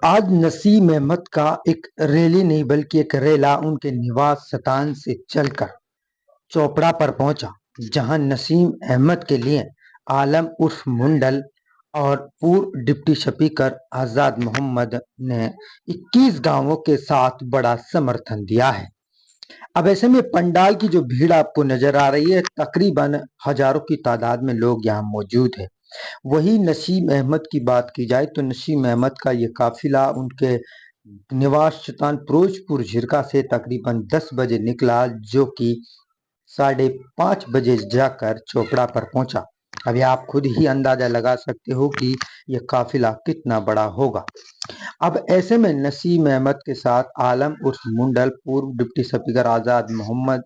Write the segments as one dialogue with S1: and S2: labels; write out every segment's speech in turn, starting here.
S1: आज नसीम अहमद का एक रैली नहीं बल्कि एक रेला उनके निवास स्थान से चलकर चोपड़ा पर पहुंचा, जहां नसीम अहमद के लिए आलम उर्फ मुंडल और पूर्व डिप्टी स्पीकर आजाद मोहम्मद ने 21 गांवों के साथ बड़ा समर्थन दिया है। अब ऐसे में पंडाल की जो भीड़ आपको नजर आ रही है, तकरीबन हजारों की तादाद में लोग यहाँ मौजूद है। वही नसीम अहमद की बात की जाए तो नसीम अहमद का ये काफिला उनके निवास स्थान फिरोजपुर झिरका से तकरीबन 10 बजे निकला, जो कि 5:30 बजे जाकर चोपड़ा पर पहुंचा। अभी आप खुद ही अंदाजा लगा सकते हो कि यह काफिला कितना बड़ा होगा। अब ऐसे में नसीम अहमद के साथ आलम उर्फ मुंडल, पूर्व डिप्टी स्पीकर आजाद मोहम्मद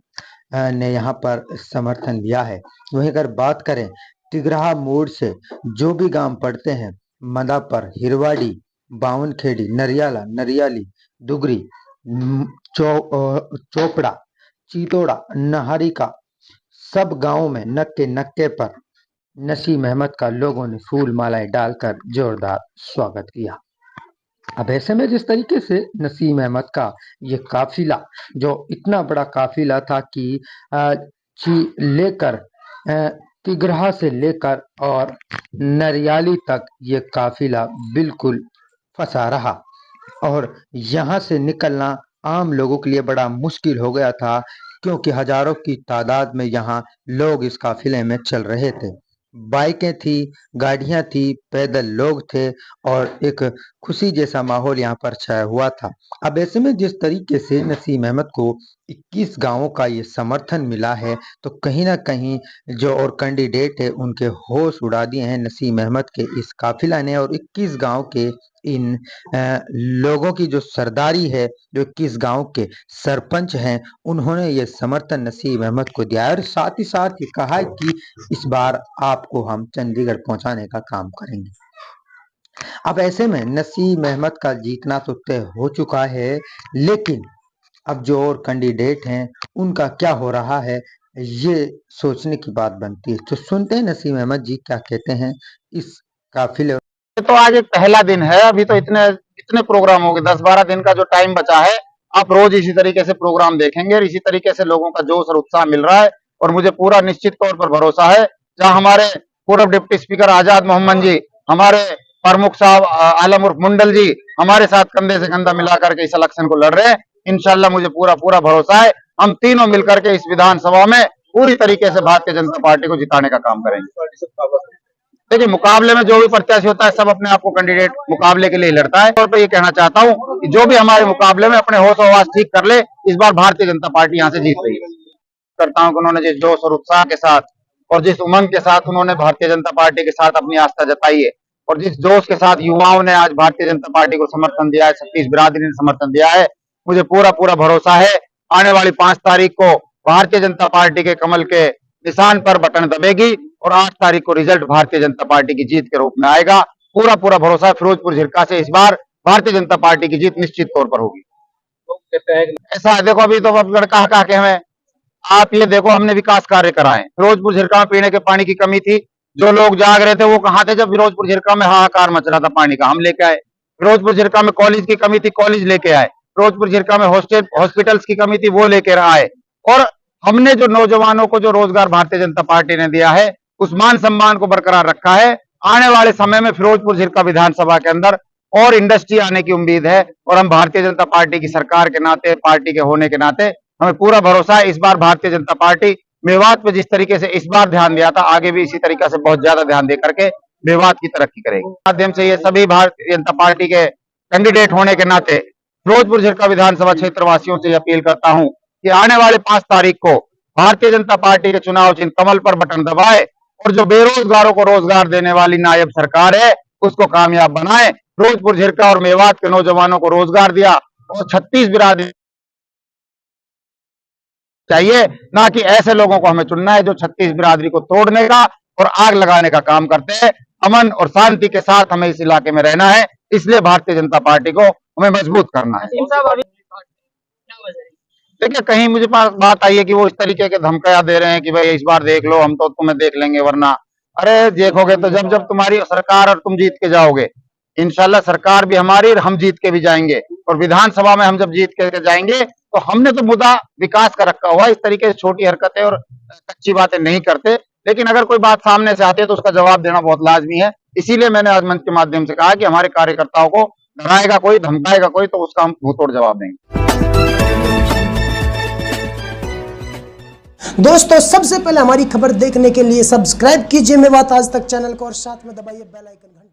S1: ने यहाँ पर समर्थन दिया है। वहीं अगर बात करें तिगराहा मोड़ से जो भी गांव पड़ते हैं, मदापर, हिरवाड़ी, बावनखेड़ी, नरियाला, नरियाली, दुगरी, चोपड़ा, चीतोड़ा, नहरिका, सब गांवों में नक्के नक्के पर नसीम अहमद का लोगों ने फूल मालाएं डालकर जोरदार स्वागत किया। अब ऐसे में जिस तरीके से नसीम अहमद का ये काफिला, जो इतना बड़ा काफिला था कि लेकर तिगराहा से लेकर और नरियाली तक ये काफिला बिल्कुल फंसा रहा और यहाँ से निकलना आम लोगों के लिए बड़ा मुश्किल हो गया था, क्योंकि हजारों की तादाद में यहाँ लोग इस काफिले में चल रहे थे। बाइकें थी, गाड़ियां थी, पैदल लोग थे और एक खुशी जैसा माहौल यहाँ पर छाया हुआ था। अब ऐसे में जिस तरीके से नसीम अहमद को 21 गांवों का ये समर्थन मिला है, तो कहीं ना कहीं जो और कैंडिडेट है उनके होश उड़ा दिए हैं नसीम अहमद के इस काफिला ने। और 21 गांव के इन लोगों की जो सरदारी है, जो 21 गांव के सरपंच हैं, उन्होंने ये समर्थन नसीम अहमद को दिया है और साथ ही साथ ये कहा है कि इस बार आपको हम चंडीगढ़ पहुंचाने का काम करेंगे। अब ऐसे में नसीम अहमद का जीतना तो तय हो चुका है, लेकिन अब जो और कैंडिडेट हैं उनका क्या हो रहा है, ये सोचने की बात बनती है। तो सुनते हैं नसीम अहमद जी क्या कहते हैं इस काफिले।
S2: तो आज एक पहला दिन है, अभी तो इतने इतने प्रोग्राम हो गए, 10-12 दिन का जो टाइम बचा है, आप रोज इसी तरीके से प्रोग्राम देखेंगे और इसी तरीके से लोगों का जोश और उत्साह मिल रहा है। और मुझे पूरा निश्चित तौर पर भरोसा है, जहां हमारे पूर्व डिप्टी स्पीकर आजाद मोहम्मद जी, हमारे प्रमुख साहब आलम उर्फ मुंडल जी हमारे साथ कंधे से कंधा मिलाकर के इस इलेक्शन को लड़ रहे हैं। इंशाल्लाह मुझे पूरा पूरा भरोसा है, हम तीनों मिलकर के इस विधानसभा में पूरी तरीके से भारतीय जनता पार्टी को जिताने का काम करेंगे। देखिए, मुकाबले में जो भी प्रत्याशी होता है, सब अपने आप को कैंडिडेट मुकाबले के लिए लड़ता है। और पे ये कहना चाहता हूँ कि जो भी हमारे मुकाबले में अपने होश आवाज ठीक कर ले, इस बार भारतीय जनता पार्टी यहाँ से जीत रही है। करता हूँ कि उन्होंने जिस जोश और उत्साह के साथ और जिस उमंग के साथ उन्होंने भारतीय जनता पार्टी के साथ अपनी आस्था जताई है और जिस जोश के साथ युवाओं ने आज भारतीय जनता पार्टी को समर्थन दिया है, छत्तीस बिरादरी ने समर्थन दिया है, मुझे पूरा पूरा भरोसा है आने वाली 5 तारीख को भारतीय जनता पार्टी के कमल के निशान पर बटन दबेगी और 8 तारीख को रिजल्ट भारतीय जनता पार्टी की जीत के रूप में आएगा। पूरा पूरा भरोसा है, फिरोजपुर झिरका से इस बार भारतीय जनता पार्टी की जीत निश्चित तौर पर होगी। ऐसा है, देखो अभी तो लड़का कहा के हमें, आप ये देखो हमने विकास कार्य कराए। फिरोजपुर झिरका में पीने के पानी की कमी थी, जो लोग जाग रहे थे वो कहाँ थे जब फिरोजपुर झिरका में हाहाकार मच रहा था पानी का, हम लेके आए। फिरोजपुर झिरका में कॉलेज की कमी थी, कॉलेज लेके आए। फिरोजपुर झिरका में हॉस्पिटल्स की कमी थी, वो लेकर आए। और हमने जो नौजवानों को जो रोजगार भारतीय जनता पार्टी ने दिया है, उस मान सम्मान को बरकरार रखा है। आने वाले समय में फिरोजपुर झिरका विधानसभा के अंदर और इंडस्ट्री आने की उम्मीद है और हम भारतीय जनता पार्टी की सरकार के नाते, पार्टी के होने के नाते हमें पूरा भरोसा है, इस बार भारतीय जनता पार्टी मेवात पे जिस तरीके से इस बार ध्यान दिया था, आगे भी इसी तरीके से बहुत ज्यादा ध्यान दे करके मेवात की तरक्की करेगी। माध्यम से ये सभी भारतीय जनता पार्टी के कैंडिडेट होने के नाते फिरोजपुर झिरका विधानसभा क्षेत्र वासियों से अपील करता हूं कि आने वाले 5 तारीख को भारतीय जनता पार्टी के चुनाव चिन्ह कमल पर बटन दबाए और जो बेरोजगारों को रोजगार देने वाली नायब सरकार है उसको कामयाब बनाए। फिरोजपुर झिरका और मेवात के नौजवानों को रोजगार दिया और 36 बिरादरी चाहिए, ना कि ऐसे लोगों को हमें चुनना है जो 36 बिरादरी को तोड़ने का और आग लगाने का काम करते हैं। अमन और शांति के साथ हमें इस इलाके में रहना है, इसलिए भारतीय जनता पार्टी को हमें मजबूत करना है। देखिए, कहीं मुझे पास बात आई है कि वो इस तरीके के धमकियां दे रहे हैं कि भाई इस बार देख लो, हम तो तुम्हें देख लेंगे, वरना अरे देखोगे तो जब जब तुम्हारी सरकार और तुम जीत के जाओगे, इंशाल्लाह सरकार भी हमारी और हम जीत के भी जाएंगे। और विधानसभा में हम जब जीत के जाएंगे तो हमने तो मुद्दा विकास का रखा हुआ, इस तरीके से छोटी हरकतें और कच्ची बातें नहीं करते। लेकिन अगर कोई बात सामने से आती है तो उसका जवाब देना बहुत लाजमी है। इसीलिए मैंने आज मंच के माध्यम से कहा कि हमारे कार्यकर्ताओं को डराएगा कोई, धमकाएगा कोई, तो उसका हम मुंहतोड़ जवाब देंगे।
S3: दोस्तों, सबसे पहले हमारी खबर देखने के लिए सब्सक्राइब कीजिए मेवात आज तक चैनल को और साथ में दबाइए बेल आइकन।